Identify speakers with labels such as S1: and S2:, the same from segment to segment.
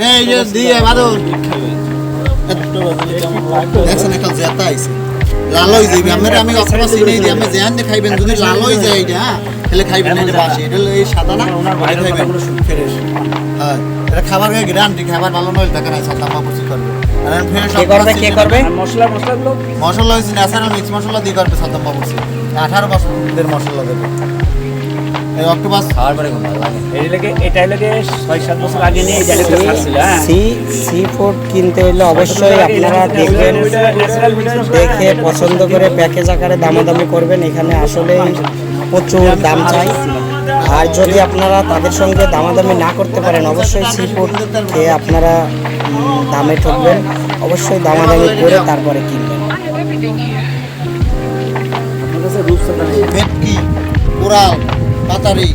S1: এই যে দিয়ে বাদর দেখছেন একটা জেতা আইছে লাল হয়ে যাবে আমি অক্টোপাস চিনি দিই আমি যেহান খাইবেন যদি লাল হয়ে যায় এটা তাহলে খাইবেন না, এটা বাসি, এটা এই সাদা না বাইরে খাইবেন ফ্রেশ। হ্যাঁ এটা খাবার গায়ে গ্যারান্টি, খাবার ভালো নয় দেখা নাই সাদা পাপড়ি করবে। আর ফ্রেশ
S2: কে করবে
S1: মশলা হচ্ছে ন্যাচারাল মিক্স মশলা দিয়ে করবে সাদা পাপড়ি, 18 বছরের মশলা দেবে। এই অক্টোপাস
S3: খাওয়ার পরে খুব ভালো লাগে। এটা লাগে 6-7 বছর আগে নিয়ে এই জায়গাটা ছাড়ছিল। হ্যাঁ,
S2: সি ফুড কিনতে হলে অবশ্যই আপনারা দেখবেন, দেখে পছন্দ করে প্যাকেজ আকারে দামাদামি করবেন। এখানে আসলে প্রচুর দাম চাই, আর যদি আপনারা তাদের সঙ্গে দামাদামি না করতে পারেন অবশ্যই সি ফুড খেয়ে আপনারা দামে ঠকবেন। অবশ্যই দামাদামি করে তারপরে কিনবেন।
S1: ভেটকি, কোরাল, পাতারি,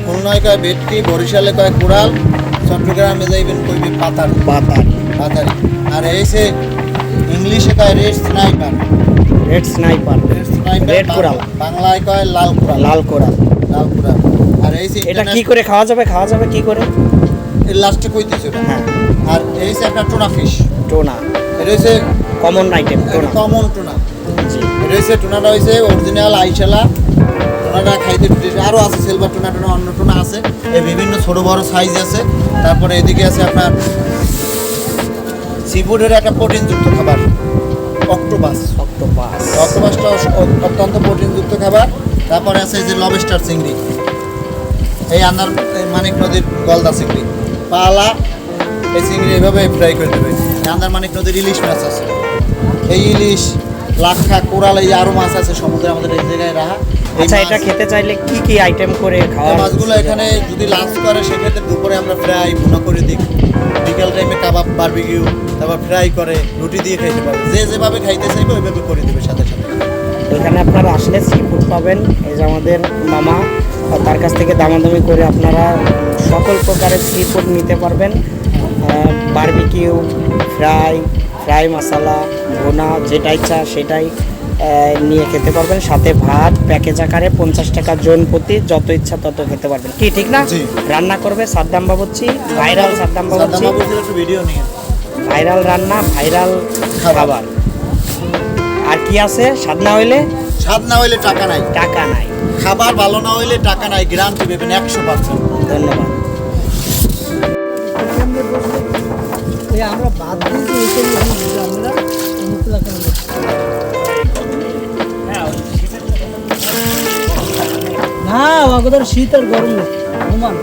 S1: খুলনায় কয় ভেটকি, বরিশালে কয় কোরাল, চট্টগ্রামে যাইবেন কইবে পাতারি। পাতারি আর এইসে ইংলিশে কয় রেড স্নাইপার।
S2: রেড কোরাল,
S1: বাংলায় কয় লাল কোরাল।
S2: লাল কোরাল।
S1: আর এইসে
S2: এটা কি করে খাওয়া যাবে কি করে?
S1: এর লাস্টে কইতেছে ওটা।
S2: হ্যাঁ,
S1: আর এইসে একটা টোনা ফিশ।
S2: টোনা
S1: এটা হইছে
S2: কমন আইটেম। টোনা
S1: কমন টোনা।
S2: জি,
S1: এটা হইছে টোনাটা হইছে অরিজিনাল আইশালা টোনাটা খাইতে আরও আছে, সিলভার টোনা অন্য টোনা আছে, এই বিভিন্ন ছোটো বড় সাইজ আছে। তারপরে এদিকে আছে আপনার সিফুডের একটা প্রোটিনযুক্ত খাবার অক্টোপাসটা অত্যন্ত প্রোটিনযুক্ত খাবার। তারপরে আছে যে লবস্টার চিংড়ি, এই আন্দার মানিক নদীর গলদা চিংড়ি, পালা এই চিংড়ি এভাবে ফ্রাই করে দেবে। আন্দার মানিক নদীর ইলিশ মাছ আছে, এই ইলিশ, লাক্ষা, কোরাল, এই আরও মাছ আছে সমুদ্রে আমাদের এই জায়গায় রাখা।
S2: আচ্ছা, এটা খেতে চাইলে কি আইটেম করে খাওয়া?
S1: মাছগুলো এখানে যদি লাঞ্চ করে সেক্ষেত্রে দুপুরে আমরা ফ্রাই ভুনা করে দিই, বিকেল টাইমে কাবাব, বারবিকিউ, তারপর ফ্রাই করে রুটি দিয়ে খাইতে পারবে। যে যেভাবে খাইতে চাইবে ওইভাবে করে দেবে সাথে সাথে।
S2: এখানে আপনারা আসলে সি ফুড পাবেন। এই যে আমাদের মামা, তার কাছ থেকে দামাদামি করে আপনারা সকল প্রকারের সি ফুড নিতে পারবেন। বারবিকিউ, ফ্রাই মশলা, ভুনা, যেটা ইচ্ছা সেটাই নিয়ে খেতে পারবেন। সাথে ভাত প্যাকেজ আকারে 50 টাকা জন প্রতি, যত ইচ্ছা তত খেতে পারবেন। কি ঠিক না? রান্না করবে সাদ্দাম বাবুর্চি, ভাইরাল সাদ্দাম বাবুর্চি,
S1: ভিডিও নিয়ে
S2: ভাইরাল রান্না, ভাইরাল খাবার। আর কি আছে? স্বাদ না হইলে
S1: টাকা নাই। খাবার ভালো না হইলে টাকা নাই, গ্যারান্টি পাবেন 100%।
S2: ধন্যবাদ।
S4: আমরা বাদ দিয়েছি আমরা না ওদের শীত আর গরম সমান।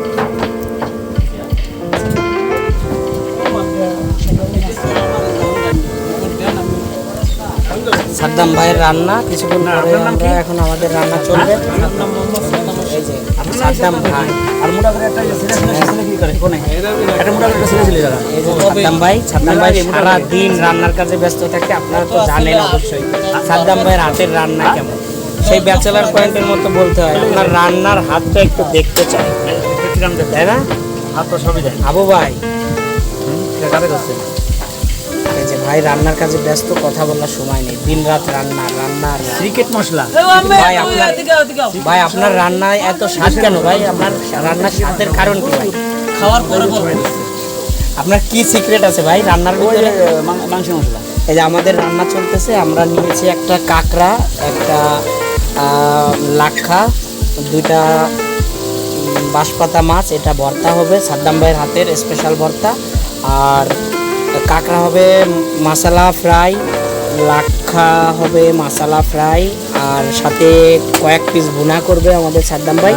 S2: সাদ্দাম ভাইয়ের রান্না কিছুক্ষণ পরে আমরা এখন আমাদের রান্না চলবে। এই যে সাদ্দাম ভাই
S3: আর মোটা করে একটা ছেলে কি করে কোনে একটা মোটা করে ছেলে যারা
S2: এই যে সাদ্দাম ভাই সারা দিন রান্নার কাজে ব্যস্ত থাকে, আপনারা তো জানেন অবশ্যই সাদ্দাম ভাইয়ের হাতের রান্না কেমন। সেই ব্যাচেলার পয়েন্টের মতো বলতে হয়, আপনার রান্নার হাতটা একটু দেখতে চাই, তাই না?
S3: হাত তো সবই যায়।
S2: আবু ভাই,
S3: কাজে করছে
S2: এই যে ভাই রান্নার কাজে ব্যস্ত, কথা বলার সময় নেই, দিন রাত রান্না।
S3: ক্রিকেট মশলা
S2: ভাই আপনার রান্নায় এত স্বাদ কেন ভাই? আপনার রান্নার স্বাদের কারণ কি ভাই?
S4: খাওয়ার পরে
S2: আপনার কি সিক্রেট আছে ভাই রান্নার ভিতরে?
S3: মাংস মশলা।
S2: এই যে আমাদের রান্না চলতেছে, আমরা নিয়েছি একটা কাঁকড়া, একটা লাক্ষা, 2টা বাঁশপাতা মাছ, এটা ভর্তা হবে সাদ্দাম ভাইয়ের হাতের স্পেশাল ভর্তা। আর কাঁকড়া হবে মশলা ফ্রাই, লাক্ষা হবে মশলা ফ্রাই, আর সাথে কয়েক পিস ভুনা করবে আমাদের সাদ্দাম ভাই।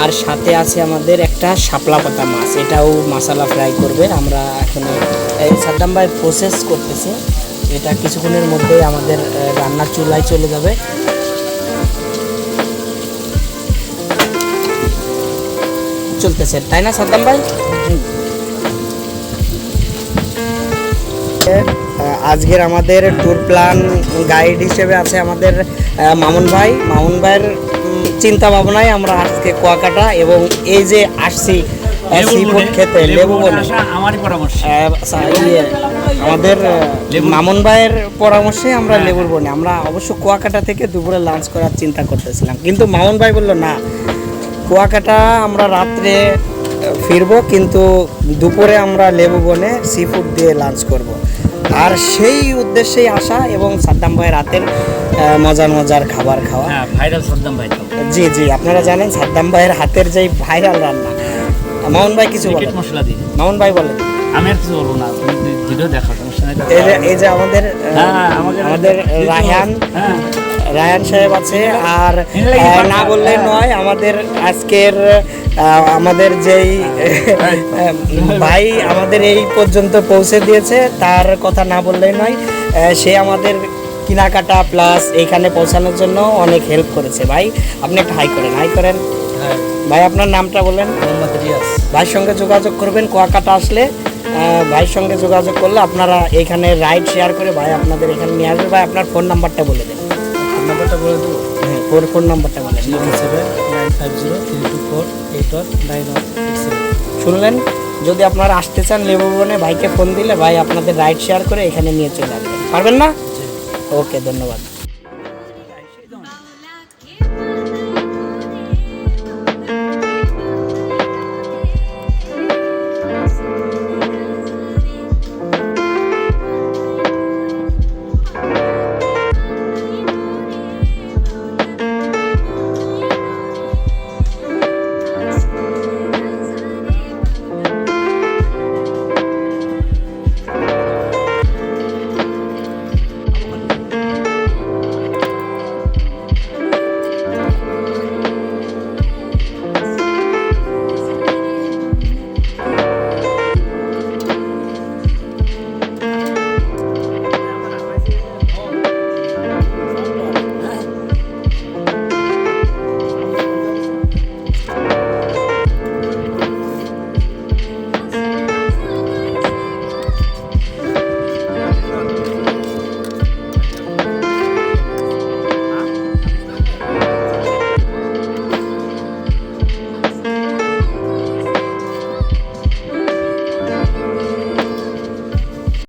S2: আর সাথে আছে আমাদের একটা শাপলা পাতা মাছ, এটাও মশলা ফ্রাই করবে। আমরা এখন এই সাদ্দাম ভাই প্রসেস করতেছে, এটা কিছুক্ষণের মধ্যে আমাদের রান্নার চুলায় চলে যাবে। চলতেছে তাই না সাদ্দাম ভাই? আজকের আমাদের ট্যুর প্ল্যান গাইড হিসেবে আছে আমাদের মামুন ভাইয়ের চিন্তা ভাবনায় আমরা আজকে কুয়াকাটা এবং এই যে আসছি সি ফুড খেতে লেবু বনে,
S3: আমারই পরামর্শ,
S2: আমাদের মামুন ভাইয়ের পরামর্শে আমরা লেবুর বনে, আমরা অবশ্য কুয়াকাটা থেকে দুপুরে লাঞ্চ করার চিন্তা করতেছিলাম, কিন্তু মামুন ভাই বললো না, কুয়াকাটা আমরা রাত্রে ফিরবো, কিন্তু দুপুরে আমরা লেবু বনে সি ফুড দিয়ে লাঞ্চ করব। আর সেই উদ্দেশ্যেই আসা এবং সাদ্দাম ভাইয়ের হাতের মজার মজার খাবার খাওয়া।
S3: হ্যাঁ, ভাইরাল সাদ্দাম ভাই তো
S2: জি জি, আপনারা জানেন সাদ্দাম ভাইয়ের হাতের যেই ভাইরাল রান্না। মামুন ভাই কিছু বলেন।
S3: চিকেন মশলা দিয়ে।
S2: মামুন ভাই বলেন।
S3: আমি আর কিছু বলবো না, তুমি ভিডিও দেখো, সমস্যা নাই।
S2: এই যে আমাদের
S3: হ্যাঁ,
S2: আমাদের রায়হান
S3: হ্যাঁ,
S2: রায়হান সাহেব আছে। আর না বললে নয়, আমাদের আজকের আমাদের যেই ভাই আমাদের এই পর্যন্ত পৌঁছে দিয়েছে, তার কথা না বললেই নয়। সে আমাদের কেনাকাটা প্লাস এইখানে পৌঁছানোর জন্য অনেক হেল্প করেছে। ভাই আপনি একটা হাই করেন, হাই করেন। ভাই আপনার নামটা বলেন।
S4: মোহাম্মদ রিয়াজ।
S2: ভাইয়ের সঙ্গে যোগাযোগ করবেন, কুয়াকাটা আসলে ভাইয়ের সঙ্গে যোগাযোগ করলে আপনারা এইখানে রাইড শেয়ার করে ভাই আপনাদের এখানে নিয়ে আসবে। ভাই আপনার ফোন নাম্বারটা বলে দেন।
S4: নাম্বারটা বলে দেবো।
S2: হ্যাঁ, ফোন নাম্বারটা বলেন।
S4: 7950324819187।
S2: শুনলেন, যদি আপনারা আসতে চান লেবু বনে, ভাইকে ফোন দিলে ভাই আপনাদের রাইড শেয়ার করে এখানে নিয়ে চলে আসবেন। পারবেন না? ওকে, ধন্যবাদ।